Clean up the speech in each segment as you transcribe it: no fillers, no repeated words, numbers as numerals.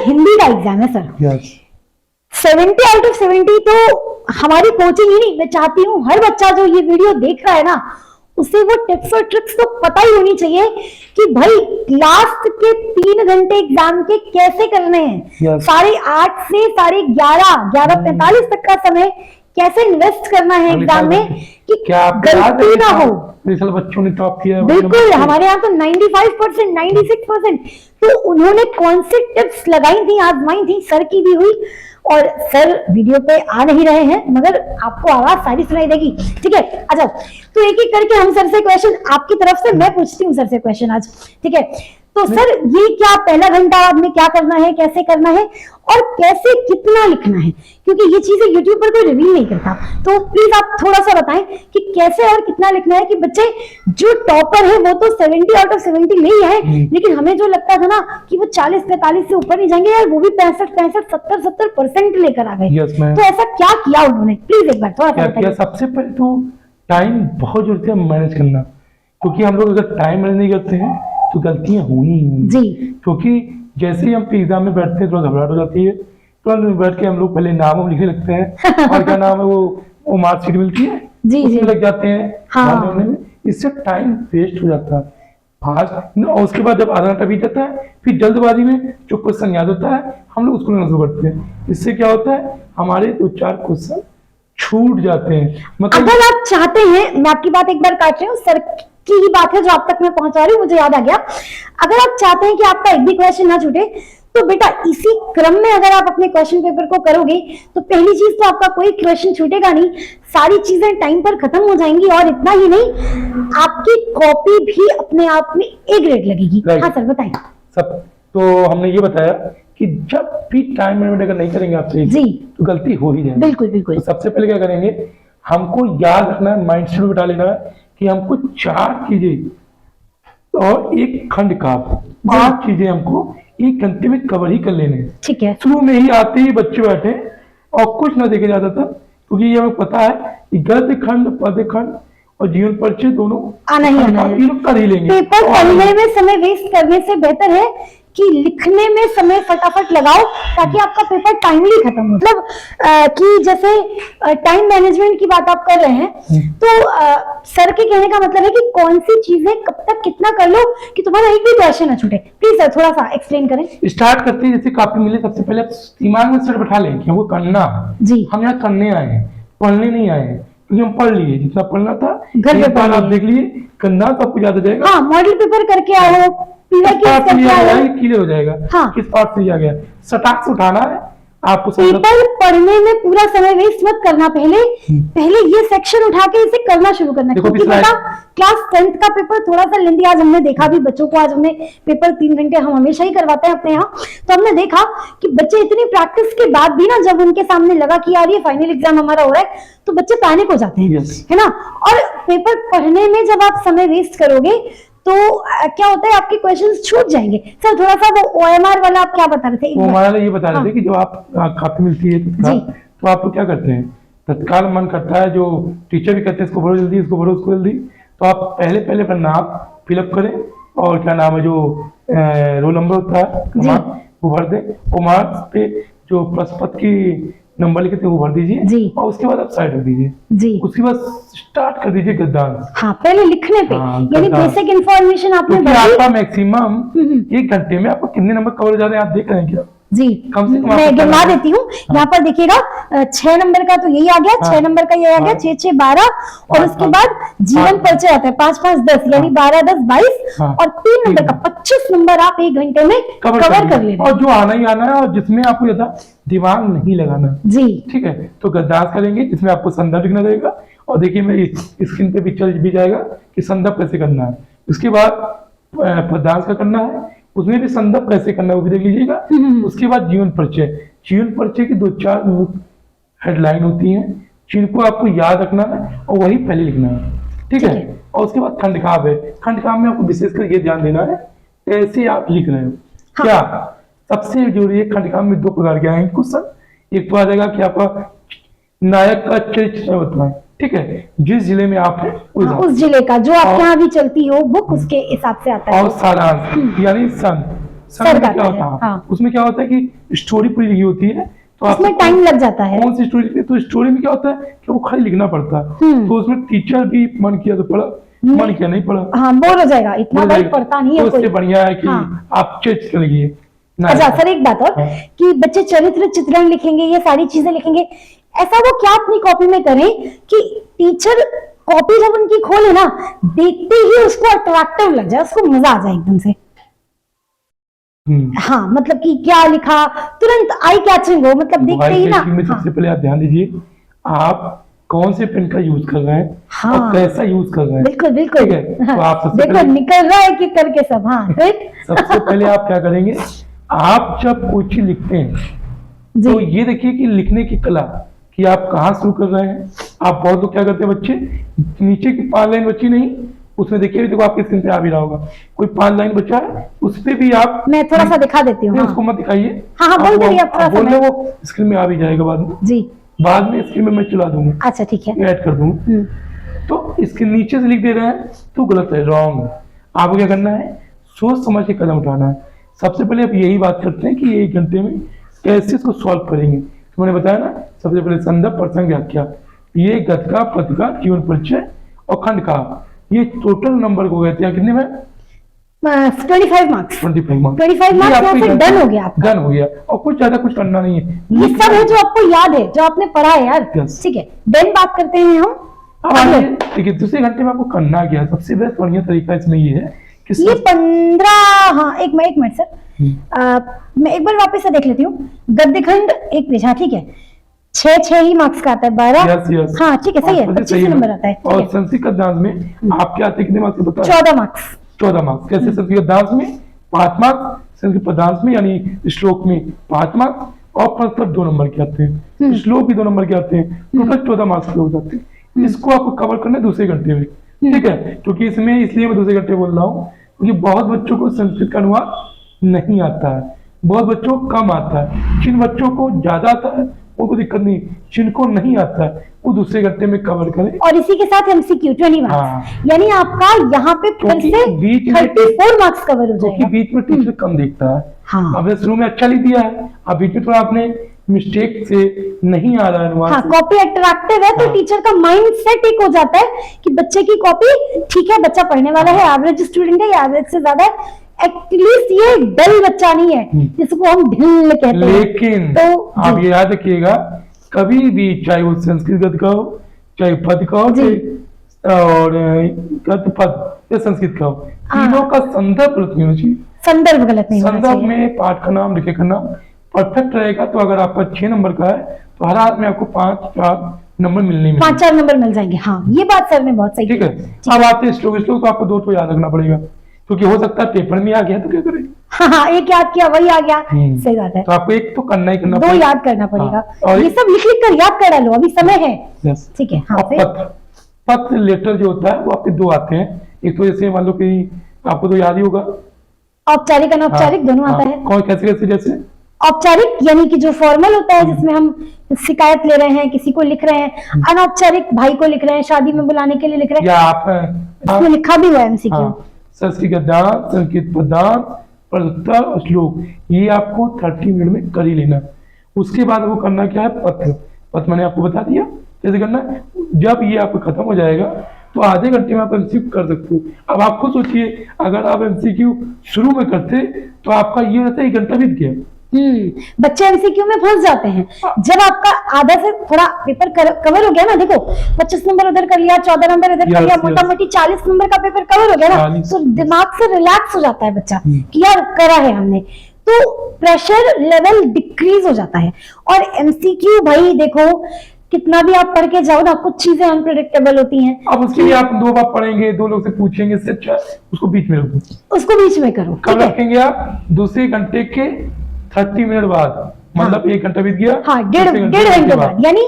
हिंदी का एग्जाम है sir. Yes 70 out of 70 तो हमारी कोचिंग ही नहीं, मैं चाहती हूँ हर बच्चा जो ये वीडियो देख रहा है ना, उसे वो टिप्स और ट्रिक्स तो पता ही होनी चाहिए कि भाई लास्ट के 3 घंटे एग्जाम के कैसे करने हैं। Yes. 8:30 से 11:45 तक का समय कैसे इन्वेस्ट करना है एग्जाम में कि क्या गलती ना हो। मिसाल बच्चों ने टॉप किया है, बिल्कुल, हमारे यहाँ तो 95%, 96%। तो उन्होंने कौन सी टिप्स लगाई थी, आजमाई थी, सर की भी हुई। और सर वीडियो पे आ नहीं रहे हैं मगर आपको आवाज सारी सुनाई देगी, ठीक है। अच्छा, तो एक एक करके हम सर से क्वेश्चन, आपकी तरफ से मैं पूछती हूँ सर से क्वेश्चन आज, ठीक है। तो सर ये क्या पहला घंटा आपने क्या करना है, कैसे करना है और कैसे कितना लिखना है, क्योंकि ये चीजें यूट्यूब पर कोई रिवील नहीं करता। तो प्लीज आप थोड़ा सा बताएं कि कैसे और कितना लिखना है कि बच्चे जो टॉपर है वो तो 70 आउट ऑफ 70 ले ही आए, लेकिन हमें जो लगता था ना कि वो 40-45 से ऊपर नहीं जाएंगे यार, वो भी 65, 70% लेकर आ गए। Yes, तो ऐसा क्या किया उन्होंने, प्लीज एक बार थोड़ा सा बताइए। सबसे पहले तो टाइम बहुत जरूरत है मैनेज करना, क्योंकि हम लोग अगर टाइम मैनेज नहीं करते हैं तो गलतियां होनी ही जी। क्योंकि जैसे ही हम एग्जाम में बैठते हैं थोड़ा घबराहट हो जाती है, तुरंत बैठ के हम लोग पहले नाम लिखने लगते हैं और क्या नाम है वो मार्कशीट मिलती है जी उसमें लग जाते हैं। हाँ। में इससे टाइम वेस्ट हो जाता है फास्ट, और उसके बाद जब आधा घंटा बीत जाता है फिर जल्दबाजी में जो क्वेश्चन याद होता है हम लोग उसको लेना शुरू करते हैं। इससे क्या होता है, हमारे 2-4 क्वेश्चन छूट जाते हैं। मतलब अगर आप चाहते हैं, मैं आपकी बात एक बार काट रही हूँ, सर की ही बात है जो आप तक मैं पहुंचा रही हूँ, मुझे याद आ गया। अगर आप चाहते हैं कि आपका एक भी क्वेश्चन ना छूटे तो बेटा इसी क्रम में अगर आप अपने क्वेश्चन पेपर को करोगे तो पहली चीज तो आपका कोई क्वेश्चन छूटेगा नहीं, सारी चीजें टाइम पर खत्म हो जाएंगी, और इतना ही नहीं आपकी कॉपी भी अपने आप में A ग्रेड लगेगी। हाँ सर बताएं। सब तो हमने ये बताया कि जब भी टाइम मैनेजमेंट अगर नहीं करेंगे आपसे जी तो गलती हो ही जाएगी। बिल्कुल बिल्कुल। तो सबसे पहले क्या करेंगे, हमको याद रखना है, माइंड सेट बिठा लेना है कि हमको 4 चीजें और एक खंड का 5 चीजें हमको 1 घंटे में कवर ही कर लेने हैं। ठीक है। शुरू में ही आते ही बच्चे बैठे और कुछ ना देखे जाता था, क्योंकि ये हमें पता है कि गद्य खंड, पद्य खंड और जीवन परिचय दोनों आना ही आना है। ये लोग कर ही लेंगे। पेपर पढ़ने में समय वेस्ट करने से बेहतर है कि लिखने में समय फटाफट लगाओ ताकि आपका पेपर टाइमली खत्म हो। मतलब कि जैसे टाइम मैनेजमेंट की बात आप कर रहे हैं तो सर के कहने का मतलब है कि कौन सी चीजें कब तक कितना कर लो कि तुम्हारा एक भी क्वेश्चन ना छूटे। प्लीज सर थोड़ा सा एक्सप्लेन करें। स्टार्ट करते हैं, जैसे कॉपी मिले सबसे पहले दिमाग में सेट बैठा लें कि हमको करना जी। हम यहाँ करने आए हैं, पढ़ने नहीं आए हैं, क्योंकि हम पढ़ लिए जितना पढ़ना था घर पे पढ़ आप देख लिए, करना तो आपको याद हो जाएगा। हाँ, मॉडल पेपर करके आओ, क्लियर हो जाएगा। हाँ। किस पार्ट से आ गया, सटाक से उठाना है आपको। पेपर पढ़ने में पूरा समय वेस्ट मत करना, पहले ये सेक्शन उठा के इसे करना शुरू करना। क्योंकि बेटा क्लास 10th का पेपर थोड़ा सा लेंदी, आज हमने देखा भी बच्चों को, आज हमने पेपर 3 घंटे हम हमेशा ही करवाते हैं अपने यहाँ, तो हमने देखा कि बच्चे इतनी प्रैक्टिस के बाद भी ना जब उनके सामने लगा कि यार ये फाइनल एग्जाम हमारा हो रहा है तो बच्चे पैनिक हो जाते हैं। है ना। और पेपर पढ़ने में जब आप समय वेस्ट करोगे तो क्या होता है, आपके क्वेश्चंस छूट जाएंगे। सर थोड़ा सा वो OMR वाला आप क्या बता रहे थे? OMR ये बता रहे थे कि जब आप कॉपी मिलती है तो आप क्या करते हैं, तत्काल मन करता है, जो टीचर भी कहते हैं इसको भरो जल्दी, इसको भरो, उसको जल्दी, तो आप पहले अपना नाम फिलअप करें और क्या नाम है जो रोल नंबर होता है वो भर दें। OMR पे जो प्रश्न पत्र की नंबर लिखे थे वो भर दीजिए और उसके बाद आप साइड रख दीजिए जी। उसके बाद स्टार्ट कर दीजिए गद्यांश। हाँ, पहले लिखने पे यानी बेसिक इंफॉर्मेशन आपने भरी। आपका मैक्सिमम 1 घंटे में आपको कितने नंबर कवर हो जा रहे हैं आप देख रहे हैं क्या? जी, मैं गिनवा देती हूँ। यहाँ पर देखिएगा 6 नंबर का तो यही आ गया, 6 नंबर का ये आ गया, 6, 6, 12 और उसके बाद जीवन परिचय आता है 5, 5, 10 यानी 12, 10, 22 और 3 नंबर का 25 नंबर आप 1 घंटे में कवर कर लेंगे। और जो आना ही आना है और जिसमें आपको ज्यादा दिमाग नहीं लगाना जी, ठीक है। तो गद्यांश करेंगे जिसमें आपको संदर्भ लिखना रहेगा और देखिए मेरी स्क्रीन पे पिक्चर भी जाएगा कि संदर्भ कैसे करना है। उसके बाद पद्यांश का करना है, उसमें भी संदर्भ कैसे करना है वो भी देख लीजिएगा। उसके बाद जीवन परिचय की 2-4 हेडलाइन होती हैं जिनको आपको याद रखना है और वही पहले लिखना है, ठीक है। और उसके बाद खंडकाव्य है, खंडकाव्य में आपको विशेषकर ये ध्यान देना है कैसे आप लिख रहे हो। हाँ। क्या सबसे जरूरी है, खंडकाव्य में 2 प्रकार के आएंगे क्वेश्चन। एक तो आ जाएगा कि आपका नायक का चरित्र होता है, ठीक है, जिस जिले में आप हैं उस जिले का जो आपके यहाँ भी चलती हो बुक उसके हिसाब से आता है। और सारांश यानी सर में क्या होता है, हाँ। उसमें क्या होता है कि स्टोरी पूरी लिखी होती है, तो उसमें टाइम लग जाता है। कौन सी स्टोरी लिखी, तो स्टोरी में क्या होता है कि वो खाली लिखना पड़ता है, तो उसमें टीचर भी मन किया तो पढ़ा, मन किया नहीं पढ़ा, हाँ बोर हो जाएगा, इतना भाई पढ़ता नहीं है कोई। उससे बढ़िया है कि आप चेंज कर लीजिए। अच्छा सर, एक बात और कि बच्चे चरित्र चित्रण लिखेंगे, ये सारी चीजें लिखेंगे, ऐसा वो क्या अपनी कॉपी में करें कि टीचर कॉपी जब उनकी खोले ना, देखते ही उसको अट्रैक्टिव लग जाए, उसको मजा आ जाए एकदम से। हाँ मतलब कि क्या लिखा, तुरंत आई कैचिंग हो, मतलब देखते ही ना। सबसे पहले आप ध्यान दीजिए आप कौन से पेन का यूज कर रहे हैं, हाँ, और कैसा यूज कर रहे हैं। बिल्कुल बिल्कुल, तो आप देखो निकल रहा है कि करके सब। हाँ सबसे पहले आप क्या करेंगे, आप जब कोई चीज लिखते हैं तो ये देखिए कि लिखने की कला कि आप कहाँ शुरू कर रहे हैं। आप बहुत लोग क्या करते हैं, बच्चे नीचे की 5 लाइन बच्ची नहीं, उसमें देखिए, देखो आपके स्क्रीन पे आ भी रहा होगा, कोई 5 लाइन बचा है, उस पे भी आप, मैं थोड़ा सा दिखा देती हूँ, उसको मत दिखाइए, हाँ बोल दीजिए, वो स्क्रीन में आ भी जाएगा बाद में जी, बाद में स्क्रीन में मैं चला दूंगा। अच्छा ठीक है, ऐड कर दूंगा। तो इसके नीचे से लिख दे रहे हैं तो गलत है, रॉन्ग है। आपको क्या करना है, सोच समझ के कदम उठाना है। सबसे पहले आप यही बात करते हैं कि 1 घंटे में कैसे इसको सॉल्व करेंगे। तो मैंने बताया ना, सबसे पहले संदर्भ, प्रसंग, व्याख्या, ये गद्य का, पद्य का, जीवन परिचय और खंड का, ये टोटल नंबर हो गए थे कितने में, 25 मार्क्स। 25 मार्क्स डन हो गया, डन हो गया, और कुछ ज्यादा कुछ करना नहीं है, ये सब है जो आपको याद है, जो आपने पढ़ा है यार। ठीक है, देन बात करते हैं हम। ठीक है, दूसरे घंटे में आपको करना क्या है, सबसे बेस्ट बढ़िया तरीका इसमें ये है कि ये 15, हाँ एक मिनट सर, मैं एक बार वापस से देख लेती हूँ। गद्यखंड 1 पेज, हाँ ठीक है, 6 ही मार्क्स का आता है, 12, हाँ ठीक है, सही है, 25 नंबर आता है। और संस्कृत गद्यांश में आपके आते कितने मार्क्स बताओ? 14 मार्क्स। 14 मार्क्स। कैसे, संस्कृत गद्यांश में 5 मार्क्स, संस्कृत पदांश में यानी श्लोक में 5 मार्क्स, और परस्पर 2 नंबर के आते हैं, श्लोक भी 2 नंबर के आते हैं, टोटल 14 मार्क्स के हो जाते हैं। इसको आपको कवर करना है दूसरे घंटे में, ठीक है, क्योंकि इसमें इसलिए मैं दूसरे घंटे बोल रहा हूँ क्योंकि बहुत बच्चों को संस्कृत का अनुवाद नहीं आता है, बहुत बच्चों को कम आता है। जिन बच्चों को ज्यादा आता है उनको दिक्कत नहीं, जिनको नहीं आता है वो दूसरे घंटे में कवर करें। और इसी के साथ MCQ 20 मार्क्स, यानी आपका यहाँ पे फिर से 34 मार्क्स कवर हो जाएगा। बीच में टीचर कम देखता है, हाँ, अब शुरू में अच्छा लिख दिया है, अब बीच में थोड़ा आपने मिस्टेक से नहीं आ रहा है, हाँ, कॉपी अट्रैक्टिव है तो टीचर का माइंड सेट एक हो जाता है कि बच्चे की कॉपी ठीक है, बच्चा पढ़ने वाला है, एवरेज स्टूडेंट है या एवरेज से ज्यादा है, एटलीस्ट ये डल बच्चा नहीं है जिसको हम ढिल कहते हैं। लेकिन तो आप ये याद रखिएगा, कभी भी चाहे वो संस्कृत गद्य का हो, चाहे पद का हो, और गद्य पद या संस्कृत का हो, तीनों का संदर्भ गलत नहीं होना चाहिए। संदर्भ गलत नहीं होना चाहिए। संदर्भ में पाठ का नाम, लिखे का नाम परफेक्ट रहेगा तो अगर आपका 6 नंबर का है तो हर हाथ में आपको 5-4 नंबर मिलने, 5-4 नंबर मिल जाएंगे। हाँ, ये बात सर ने बहुत सही, ठीक है। अब आते हैं श्लोक तो आपको 2 तो याद रखना पड़ेगा, क्योंकि हो सकता है पेपर में आ गया तो क्या करें। हाँ, एक याद किया वही आ गया, सही बात है। तो आपको एक तो करना ही करना, 2 याद करना पड़ेगा। और ये सब लिख कर याद कर डालो, अभी समय है, ठीक है। हाँ, पत्र लेटर जो होता है वो आपके 2 आते हैं, एक तो जैसे मान लो कि आपको तो याद ही होगा, औपचारिक अनौपचारिक दोनों आता है। कौन कैसे कैसे, जैसे औपचारिक यानी कि जो फॉर्मल होता है जिसमें हम शिकायत ले रहे हैं, किसी को लिख रहे हैं। अनौपचारिक भाई को लिख रहे हैं, शादी में बुलाने के लिए लिख रहे हैं, या आप इसमें लिखा भी हुआ है MCQ। संस्कृत गद्यांश, संस्कृत पदांश, प्रत्तर और श्लोक, ये आपको 30 मिनट में कर ही लेना। उसके बाद वो करना क्या है, पत्र मैंने आपको बता दिया कैसे करना है। जब ये आपको खत्म हो जाएगा तो आधे घंटे में आप MCQ कर सकते हो। अब आपको सोचिए, अगर आप MCQ शुरू में करते तो आपका ये रहता है 1 घंटा बीत गया। बच्चे MCQ में फंस जाते हैं। जब आपका आधा से थोड़ा पेपर कवर हो गया ना, देखो 25 नंबर उधर कर लिया, 14 नंबर इधर कर लिया, मोटा मोटी 40 नंबर का पेपर कवर हो गया ना, तो दिमाग से रिलैक्स हो जाता है बच्चा कि यार करा है हमने, तो प्रेशर लेवल डिक्रीज हो जाता है। और MCQ भाई देखो कितना भी आप पढ़ के जाओ ना, कुछ चीजें अनप्रेडिक्टेबल होती हैं। अब उसके लिए आप 2 बार पढ़ेंगे, 2 लोग से पूछेंगे, इससे अच्छा उसको बीच में रखो, उसको बीच में करो। कब रखेंगे आप, दूसरे घंटे के 30 मिनट बाद, मतलब 1 घंटा बीत गया, हाँ, डेढ़ घंटे बाद, यानी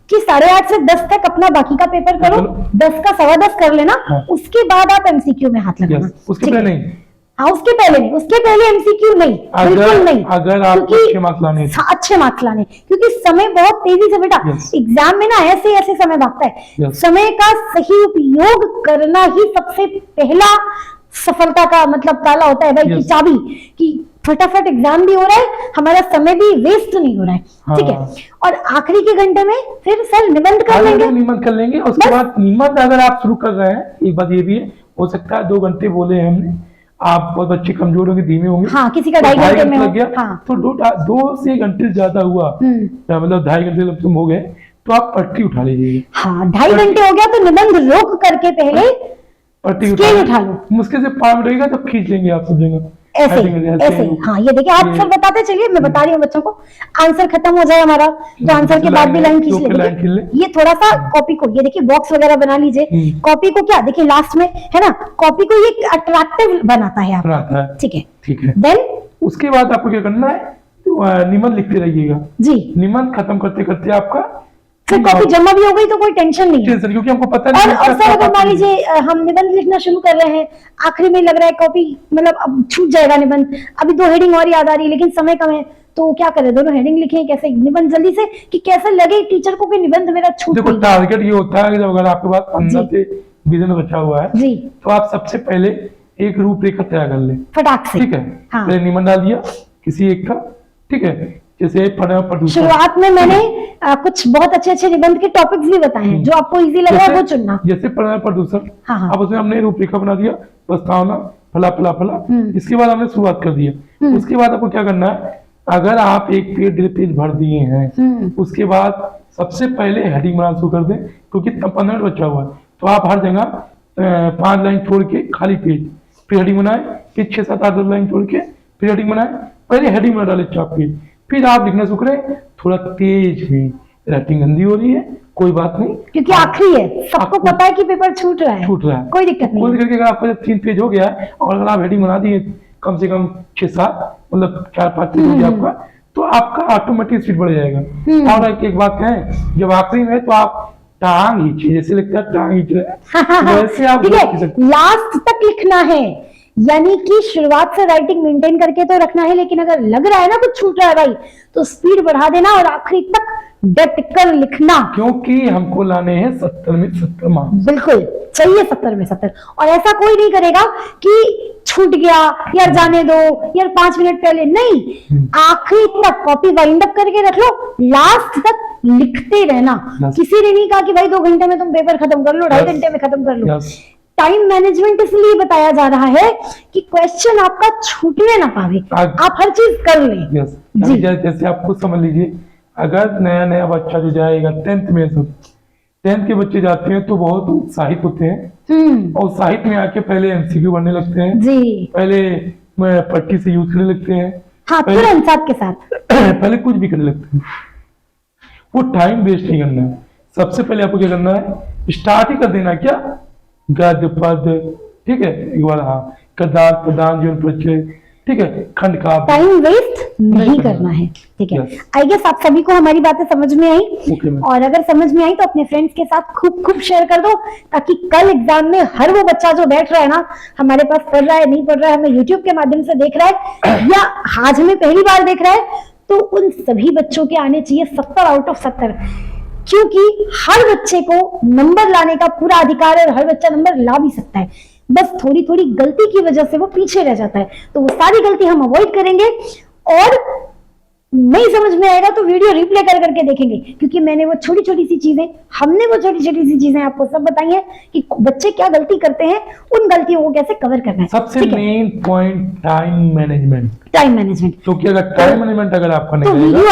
कि 8:30 से 10 तक अपना बाकी का पेपर करो, 10 का 10:15 कर लेना, उसके बाद आप MCQ में हाथ लगाना। उसके पहले नहीं, हाँ उसके पहले नहीं, उसके पहले MCQ नहीं, बिल्कुल नहीं। अगर आपको अच्छे मार्क्स लाने, अच्छे मार्क्स लाने, क्योंकि समय बहुत तेजी से बेटा एग्जाम में ना ऐसे ऐसे समय भागता है। समय का सही उपयोग करना ही सबसे पहला सफलता का मतलब ताला होता है भाई, की चाबी, कि फटाफट एग्जाम भी हो रहा है, हमारा समय भी वेस्ट नहीं हो रहा है। ठीक है, और आखिरी के घंटे में फिर सर निबंध कर लेंगे। निबंध कर लेंगे, उसके बाद निबंध अगर आप शुरू कर रहे हैं, एक बात ये भी है, हो सकता है 2 घंटे बोले हैं हमने, आप बहुत बच्चे कमजोर होंगे, धीमे होंगे, हाँ, किसी का 2.5 घंटे में लग गया, हाँ। तो 2 से घंटे ज्यादा हुआ, मतलब 2.5 घंटे तुम हो गए, तो आप पट्टी उठा लीजिएगा। हाँ, 2.5 घंटे हो गया तो निबंध रोक करके पहले पट्टी उठा लो। मुश्किल से 5 मिनट रहेगा, तब खींच लेंगे आप सब जगह, ऐसे हाँ, ये देखिए आप सर बताते चलिए, मैं बता रही हूँ बच्चों को, आंसर खत्म हो जाए हमारा तो आंसर के बाद भी लाइन खींच ले। ये थोड़ा सा कॉपी को, ये देखिए बॉक्स वगैरह बना लीजिए, कॉपी को क्या देखिए लास्ट में है ना, कॉपी को ये अट्रैक्टिव बनाता है आपका। ठीक है, ठीक है। देन उसके बाद आपको क्या करना है, निबंध लिखते रहिएगा जी। निबंध खत्म करते करते आपका फिर कॉपी जमा भी हो गई तो कोई टेंशन नहीं है, क्योंकि हमको पता नहीं। और सर अगर मान लीजिए हम निबंध लिखना शुरू कर रहे हैं, आखिरी में लग रहा है कॉपी मतलब अब छूट जाएगा निबंध, अभी 2 हेडिंग और याद आ रही है लेकिन समय कम है, तो क्या करें, दोनों हेडिंग लिखें कैसे निबंध जल्दी से, कि कैसे लगे टीचर को कि निबंध मेरा छूट। देखो टारगेट ये होता है कि अगर आपके पास 15 से 20 दिन बचा हुआ है जी, तो आप सबसे पहले एक रूपरेखा तैयार कर ले फटाक से। ठीक है, पहले निबंध डाल दिया किसी एक का, ठीक है, जैसे पर्यावरण प्रदूषण। शुरुआत में मैंने कुछ बहुत अच्छे निबंध के टॉपिक्स भी बताए हैं, जो आपको इजी लग रहा है वो चुनना। जैसे पर्यावरण प्रदूषण, अब उसमें हमने रूपरेखा बना दिया, प्रस्तावना, फला फला फला, इसके बाद हमने शुरुआत कर दिया। उसके बाद आपको क्या करना है, अगर आप एक पेज भर दिए हैं, उसके बाद सबसे पहले हेडिंग बनाना शुरू कर दें, क्योंकि 15 मिनट बचा हुआ है, तो आप हर जगह 5 लाइन छोड़ के खाली पेज, फिर हेडिंग बनाए, फिर 6, 7, 8, 10 लाइन छोड़ के फिर हेडिंग बनाए, पहले हेडिंग बना डाले चाप पेज, फिर आप लिखना शुरू करें। थोड़ा तेज भी, राइटिंग गंदी हो रही है कोई बात नहीं, क्योंकि आखिरी है, सबको पता है कि पेपर छूट रहा है, कोई दिक्कत नहीं। कोई दिक्कत नहीं, अगर आपका जब 3 पेज हो गया है और अगर आप हेडिंग बना दिए कम से कम 6-7, मतलब 4-5 पेज हो गया आपका, तो आपका ऑटोमेटिक स्पीड बढ़ जाएगा। और एक बात कहें, जब आखिरी में तो आप टांग खींचिए, जैसे लगता है टांग खींच रहे हैं वैसे आप लास्ट तक लिखना है, यानी कि शुरुआत से राइटिंग मेंटेन करके तो रखना है, लेकिन अगर लग रहा है ना कुछ छूट रहा है भाई, तो स्पीड बढ़ा देना और आखिरी तक डट कर लिखना, क्योंकि हमको लाने हैं 70 में 70 मार्क्स। बिल्कुल चाहिए 70 में 70, और ऐसा कोई नहीं करेगा कि छूट गया यार जाने दो यार 5 मिनट पहले, नहीं, आखिरी तक कॉपी वाइंड अप करके रख लो, लास्ट तक लिखते रहना। किसी ने नहीं कहा कि भाई 2 घंटे में तुम पेपर खत्म कर लो, 2.5 घंटे में खत्म कर लो। टाइम मैनेजमेंट इसलिए बताया जा रहा है कि क्वेश्चन आपका छूटने ना पावे, आप हर चीज कर लें। जी, जैसे आप खुद समझ लीजिए, अगर नया बच्चा जो जाएगा 10th में, तो 10th के बच्चे जाते हैं तो बहुत उत्साहित होते हैं, और उत्साहित में आके पहले एमसीक्यू बनने लगते हैं जी, पहले पट्टी से यूज करने लगते हैं, हाँ, तुरंत साथ के साथ पहले कुछ भी करने लगते हैं। वो टाइम वेस्ट नहीं करना है, सबसे पहले आपको क्या करना है, स्टार्ट ही कर देना, क्या गद्य पद, ठीक है, एक बार हाँ, गद्दार प्रधान जीवन परिचय, ठीक है, खंड का, टाइम वेस्ट नहीं करना है। ठीक है, आई गेस आप सभी को हमारी बातें समझ में आई, और अगर समझ में आई तो अपने फ्रेंड्स के साथ खूब शेयर कर दो, ताकि कल एग्जाम में हर वो बच्चा जो बैठ रहा है ना, हमारे पास पढ़ रहा है नहीं पढ़ रहा है, हमें यूट्यूब के माध्यम से देख रहा है या आज हमें पहली बार देख रहा है, तो उन सभी बच्चों के आने चाहिए 70 आउट ऑफ 70, क्योंकि हर बच्चे को नंबर लाने का पूरा अधिकार है और हर बच्चा नंबर ला भी सकता है, बस थोड़ी थोड़ी गलती की वजह से वो पीछे रह जाता है। तो वो सारी गलती हम अवॉइड करेंगे, और नहीं समझ में आएगा तो वीडियो रिप्ले कर करके देखेंगे, क्योंकि मैंने वो छोटी छोटी सी चीजें आपको सब बताई हैं कि बच्चे क्या गलती करते हैं, उन गलतियों को कैसे कवर करना है। सबसे मेन पॉइंट टाइम मैनेजमेंट, क्योंकि अगर टाइम मैनेजमेंट अगर आपका नहीं रहेगा, वीडियो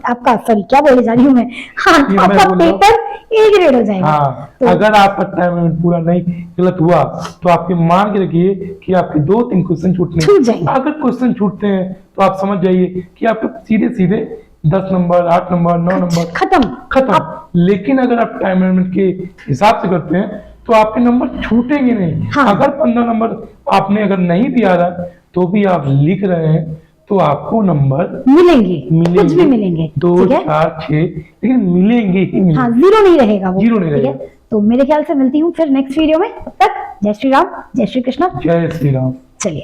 आपका सॉरी क्या बोले जा रही हूँ मैं, हाँ, आपका पेपर ए ग्रेड हो जाएगा। हाँ, तो अगर आपका टाइम मैनेजमेंट पूरा नहीं गलत हुआ तो आपके मान के रखिए कि आपके 2-3 क्वेश्चन छूट जाएंगे। अगर क्वेश्चन छूटते हैं तो आप समझ जाइए कि आपके सीधे 10 नंबर, 8 नंबर, 9 नंबर खत्म। लेकिन अगर आप टाइम मैनेजमेंट के हिसाब से करते हैं तो आपके नंबर छूटेंगे नहीं। हाँ। अगर 15 नंबर आपने अगर नहीं भी आ रहा तो भी आप लिख रहे हैं तो आपको नंबर मिलेंगे, कुछ भी मिलेंगे, 2, 4, 6, लेकिन मिलेंगे ही मिलेंगे। हाँ, जीरो नहीं रहेगा वो, जीरो नहीं रहेगा। तो मेरे ख्याल से मिलती हूँ फिर नेक्स्ट वीडियो में, तब तक जय श्री राम, जय श्री कृष्ण, जय श्री राम। चलिए।